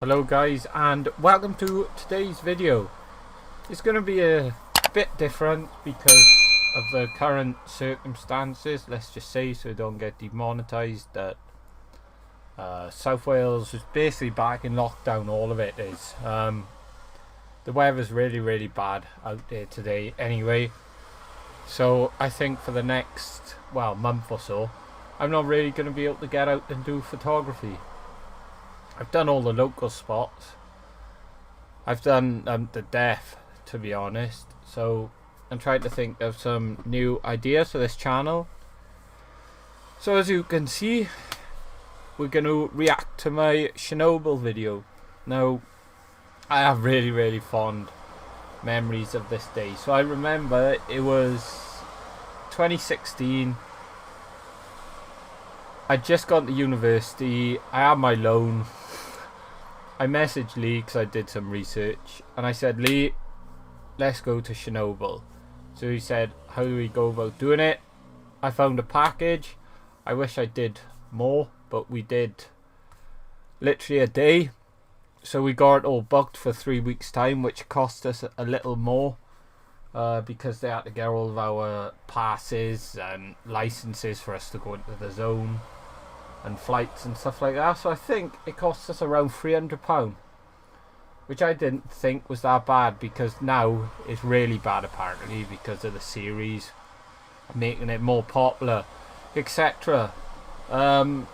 Hello guys, and welcome to today's video. It's going to be a bit different because of the current circumstances, let's just say, so we don't get demonetized. That South Wales is basically back in lockdown. All of it is. The weather's really bad out there today anyway, so I think for the next month or so I'm not really going to be able to get out and do photography. I've done all the local spots. I've done the deaf, to be honest. So I'm trying to think of some new ideas for this channel. So as you can see, we're going to react to my Chernobyl video. Now, I have really fond memories of this day. So I remember it was 2016. I'd just gone to university. I had my loan. I messaged Lee because I did some research, and I said, Lee, let's go to Chernobyl. So he said, how do we go about doing it? I found a package. I wish I did more, but we did literally a day. So we got it all booked for 3 weeks time, which cost us a little more because they had to get all of our passes and licenses for us to go into the zone and flights and stuff like that. So I think it cost us around £300, which I didn't think was that bad, because now it's really bad apparently because of the series making it more popular, etc. So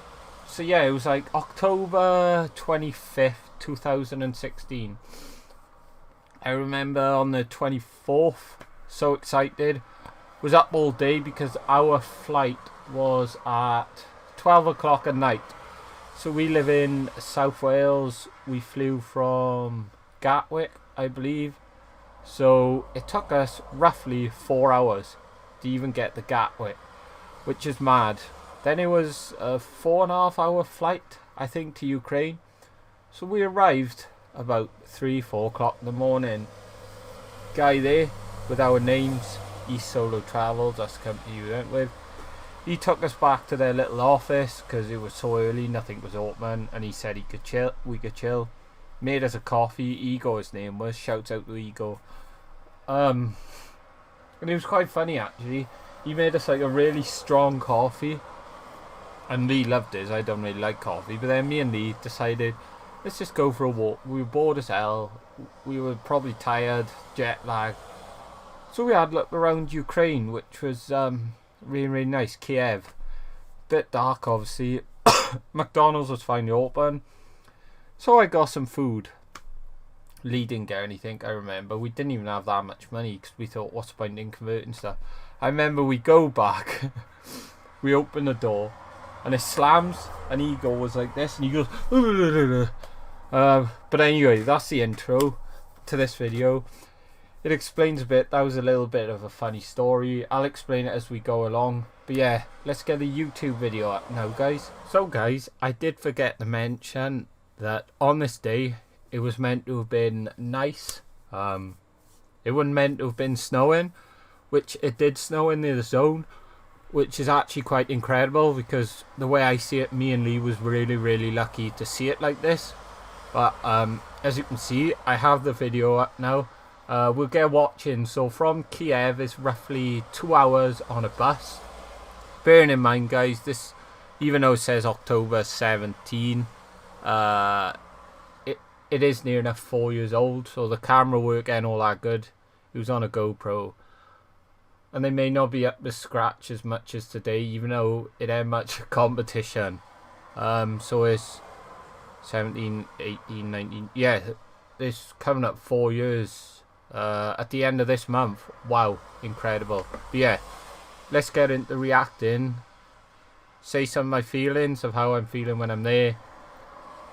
yeah, it was like October 25th 2016. I remember on the 24th, so excited, was up all day because our flight was at 12 o'clock at night. So we live in South Wales. We flew from Gatwick, I believe. So it took us roughly 4 hours to even get to Gatwick, which is mad. Then it was a 4.5 hour flight, I think, to Ukraine. So we arrived about 3-4 o'clock in the morning. Guy there with our names, East Solo Travels, that's the company we went with. He took us back to their little office because it was so early, nothing was open, and he said he could chill. We could chill. Made us a coffee. Ego, his name was. Shouts out to Ego. And it was quite funny actually. He made us like a really strong coffee, and Lee loved his. I don't really like coffee, but then me and Lee decided, let's just go for a walk. We were bored as hell. We were probably tired, jet lag. So we had a look around Ukraine, which was really nice. Kiev, bit dark obviously. McDonald's was finally open, so I got some food. Lee didn't get anything. I remember we didn't even have that much money because we thought, what's the point in converting stuff? I remember we go back. We open the door and it slams, and Ego was like this and he goes but anyway, that's the intro to this video. It explains a bit. That was a little bit of a funny story. I'll explain it as we go along. But yeah, let's get the YouTube video up now, guys. So guys, I did forget to mention that on this day, it was meant to have been nice. It wasn't meant to have been snowing, which it did snow in the zone, which is actually quite incredible because the way I see it, me and Lee was really lucky to see it like this. But as you can see, I have the video up now. We'll get watching. So from Kiev is roughly 2 hours on a bus. Bearing in mind, guys, this, even though it says October 17, it is near enough 4 years old, so the camera work ain't all that good. It was on a GoPro, and they may not be up to scratch as much as today, even though it ain't much competition. So it's 17, 18, 19, yeah, it's coming up 4 years at the end of this month. Wow, incredible. But yeah, let's get into reacting, say some of my feelings of how I'm feeling when I'm there,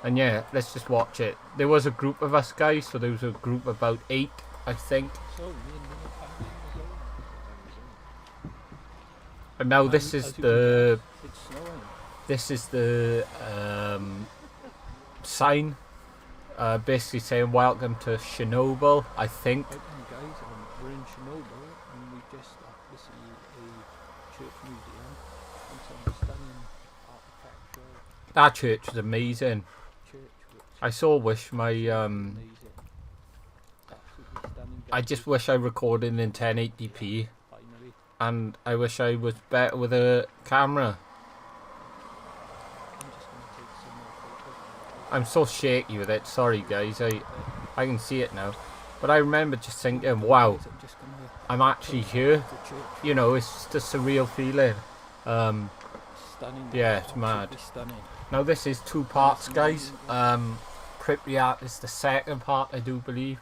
and yeah, let's just watch it. There was a group of us, guys, so there was a group about 8, I think. And now this is the sign, basically saying welcome to Chernobyl, I think. Guys, we're in Chernobyl and we just to see a church museum and some stunning architecture. That church was amazing. Church which I so wish my Amazing. Absolutely stunning. I just wish I recorded in 1080p, Finally. and I wish I was better with a camera. I'm just gonna take some more photos. I'm so shaky with it. Sorry guys, I can see it now, but I remember just thinking, wow, I'm just gonna I'm actually here. the church. You know, it's just a surreal feeling. Stunning. Yeah, it's mad. Absolutely stunning. Now this is 2 parts, guys. Pripyat is the second part, I do believe.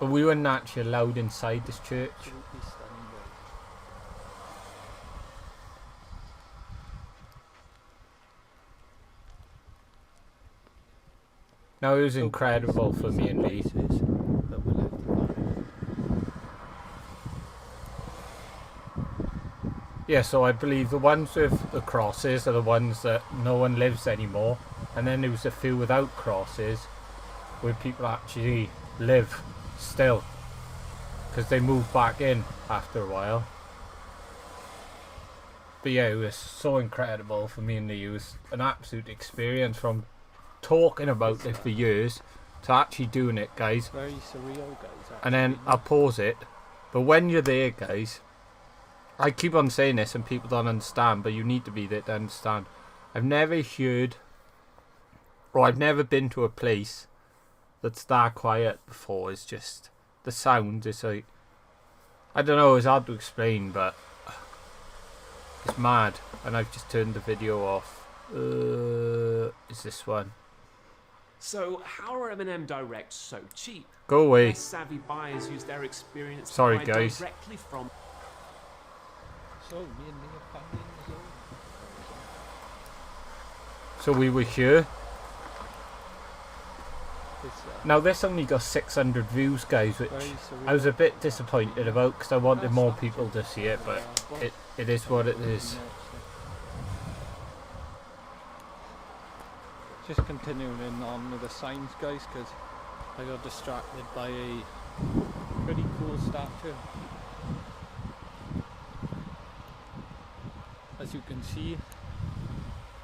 But we weren't actually allowed inside this church. Absolutely stunning, guys. Now it was So, incredible guys, for these me are and Lee. places that were left abandoned. Yeah, so I believe the ones with the crosses are the ones that no one lives anymore. And then there was a few without crosses where people actually live still. Because they moved back in after a while. But yeah, it was so incredible for me and Lee. It was an absolute experience from talking about it for years to actually doing it, guys. Very surreal, guys. And then I'll pause it. But when you're there, guys, I keep on saying this and people don't understand, but you need to be there to understand. I've never heard, or I've never been to a place that's that quiet before. It's just, the sound is like, I don't know, it's hard to explain, but it's mad. And I've just turned the video off. Is this one? So, how are M&M Direct so cheap? Go away. Less savvy buyers use their experience Sorry, to buy guys. directly from. So, me and Lee are family as well. So we were here. It's, Now this only got 600 views, guys, which very surreal. I was a bit disappointed about because I wanted more people to see it, but it is what it is. Just continuing on with the signs, guys, because I got distracted by a pretty cool statue. As you can see,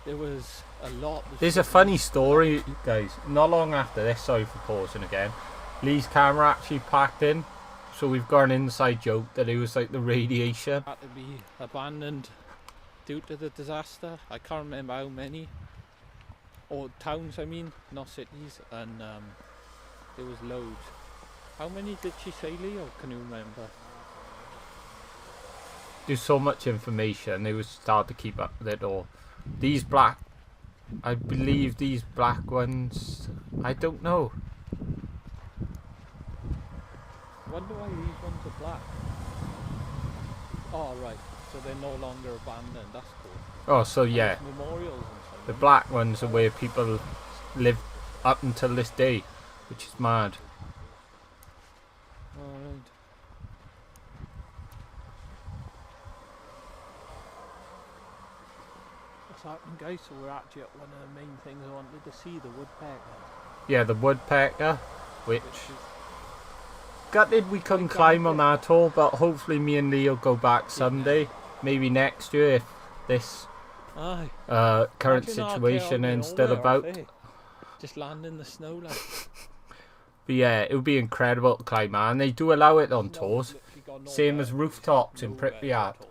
there was a lot. There's a funny story, guys. Not long after this, sorry for pausing again, Lee's camera actually packed in, so we've got an inside joke that it was like the radiation. Had to be abandoned due to the disaster. I can't remember how many, or towns, I mean, not cities, and there was loads. How many did she say, Leo? Can you remember? There's so much information, it was hard to keep up with it all. These black, I believe these black ones, I don't know. Wonder why these ones are black. Oh right, so they're no longer abandoned. That's cool. Oh, so yeah, There's memorials and the something. black ones are where people live up until this day, which is mad. Alright. What's happening, guys? So we're actually at one of the main things I wanted to see, the woodpecker. Yeah, the woodpecker, which Which is gutted we couldn't climb on that at all, but hopefully me and Lee will go back someday, maybe next year if this aye. current Imagine our situation tail is being still over about. off there. Just land in the snow like. But yeah, it would be incredible to climb, and they do allow it on No, tours, literally got no same bed, as rooftops in no bed Pripyat. at all.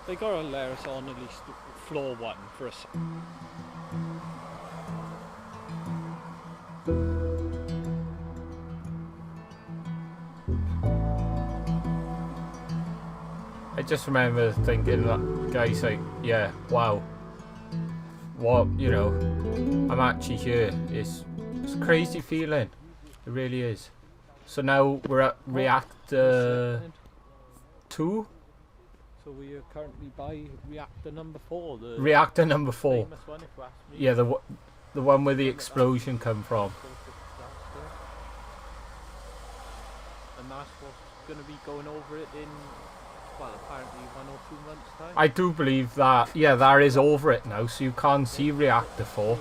They gotta let us on at least floor 1 for a second. I just remember thinking that, guys, like, yeah, wow, what, you know, I'm actually here. It's a crazy feeling, it really is. So now we're at reactor 2, So we are currently by reactor number 4, the reactor number 4. famous one, if you ask me. Yeah, the one where the explosion come from. And that's what's going to be going over it in, well, apparently 1 or 2 months' time. I do believe that, yeah, that is over it now, so you can't see reactor 4.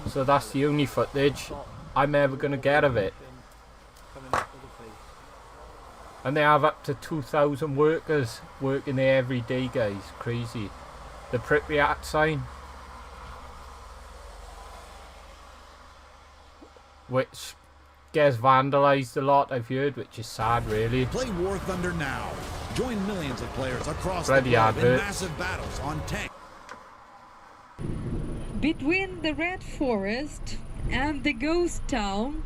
So that's the only footage I'm ever going to get of it. Coming up to the place. And they have up to 2,000 workers working there every day, guys. Crazy. The Pripyat sign, which gets vandalized a lot, I've heard, which is sad, really. Play War Thunder now. Join millions of players across Bloody the globe in advert. massive battles on tanks. Between the Red Forest and the ghost town,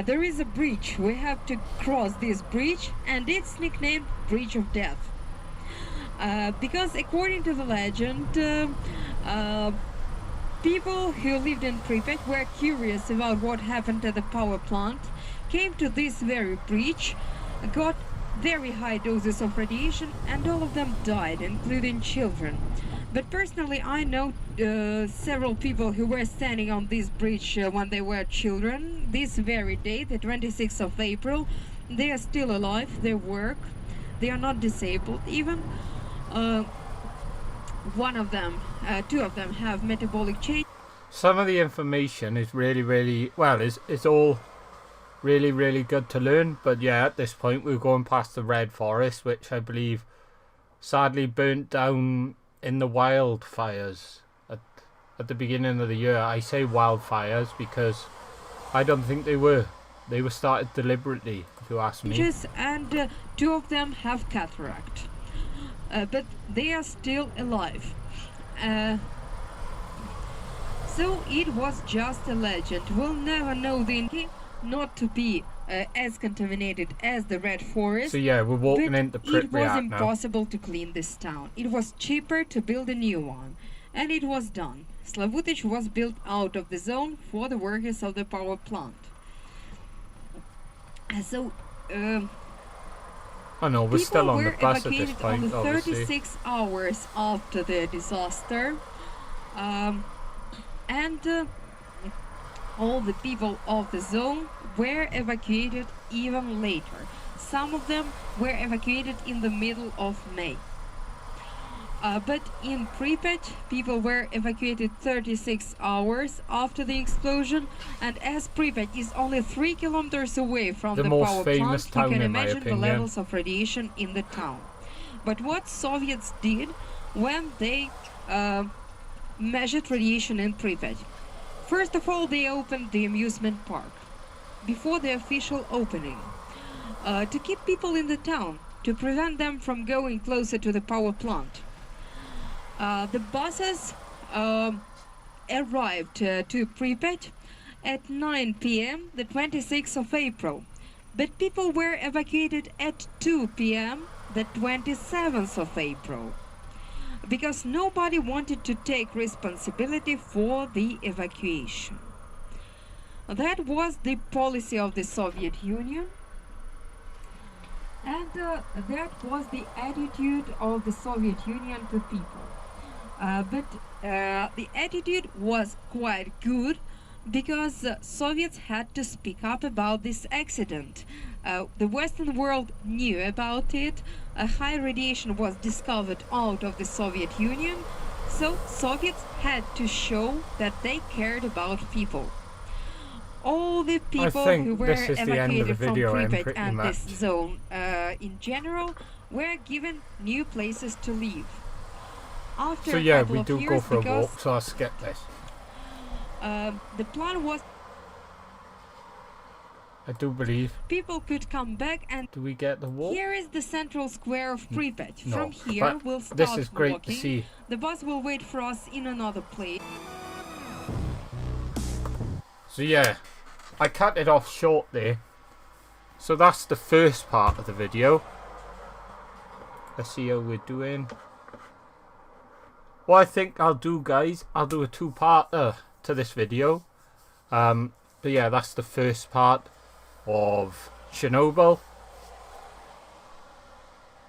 there is a bridge. We have to cross this bridge, and it's nicknamed Bridge of Death. Because according to the legend, people who lived in Pripyat were curious about what happened at the power plant, came to this very bridge, got very high doses of radiation, and all of them died, including children. But personally, I know several people who were standing on this bridge when they were children. This very day, the 26th of April, they are still alive, they work, they are not disabled even. One of them, two of them have metabolic change. Some of the information is really, well, it's all really good to learn. But yeah, at this point, we're going past the Red Forest, which I believe sadly burnt down in the wildfires at the beginning of the year. I say wildfires because I don't think they were. They were started deliberately, if you ask me. And two of them have cataract. But they are still alive. So it was just a legend. We'll never know the not to be as contaminated as the Red Forest. So yeah, we're walking into Pripyat now. It was impossible to clean this town. It was cheaper to build a new one. And it was done. Slavutich was built out of the zone for the workers of the power plant. So I know, we're still on the people were bus at this evacuated point, only obviously. 36 hours after the disaster. All the people of the zone were evacuated even later. Some of them were evacuated in the middle of May. But in Pripyat, people were evacuated 36 hours after the explosion, and as Pripyat is only 3 kilometers away from the most power famous plant, you town, can in my imagine the opinion. levels of radiation in the town. But what Soviets did when they measured radiation in Pripyat? First of all, they opened the amusement park before the official opening to keep people in the town, to prevent them from going closer to the power plant. The buses arrived to Pripyat at 9 p.m. the 26th of April, but people were evacuated at 2 p.m. the 27th of April, because nobody wanted to take responsibility for the evacuation. That was the policy of the Soviet Union, and that was the attitude of the Soviet Union to people. But the attitude was quite good, because Soviets had to speak up about this accident. The Western world knew about it. A high radiation was discovered out of the Soviet Union, so Soviets had to show that they cared about people. All the people who were evacuated from Pripyat and this zone in general were given new places to live. After So yeah, a couple we of do years, go for a because walk, so I'll skip this. the plan was I do believe. people could come back, and Do we get the walk? here is the central square of Pripyat. No, From here but we'll start this is great walking. to see. The bus will wait for us in another place. So yeah, I cut it off short there. So that's the first part of the video. Let's see how we're doing. What I think I'll do, guys, I'll do a two-parter to this video. But yeah, that's the first part of Chernobyl.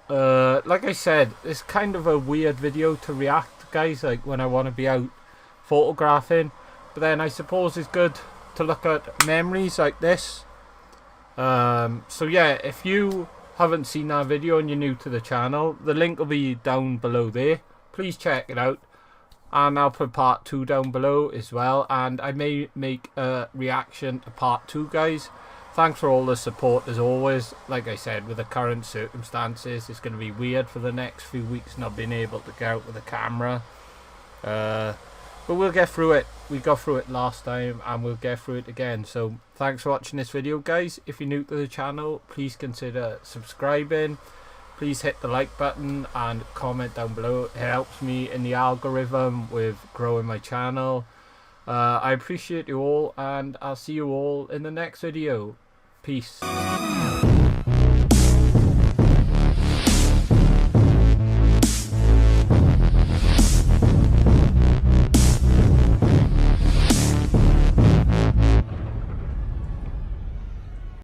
Like I said, it's kind of a weird video to react, guys, like when I want to be out photographing. But then I suppose it's good to look at memories like this. So yeah, if you haven't seen that video and you're new to the channel, the link will be down below there. Please check it out, and I'll put part 2 down below as well, and I may make a reaction to part 2, guys. thanks for all the support as always. Like I said, with the current circumstances, it's going to be weird for the next few weeks not being able to get out with a camera. But we'll get through it. We got through it last time and we'll get through it again. So thanks for watching this video, guys. If you're new to the channel, please consider subscribing. Please hit the like button and comment down below. It helps me in the algorithm with growing my channel. I appreciate you all, and I'll see you all in the next video. Peace.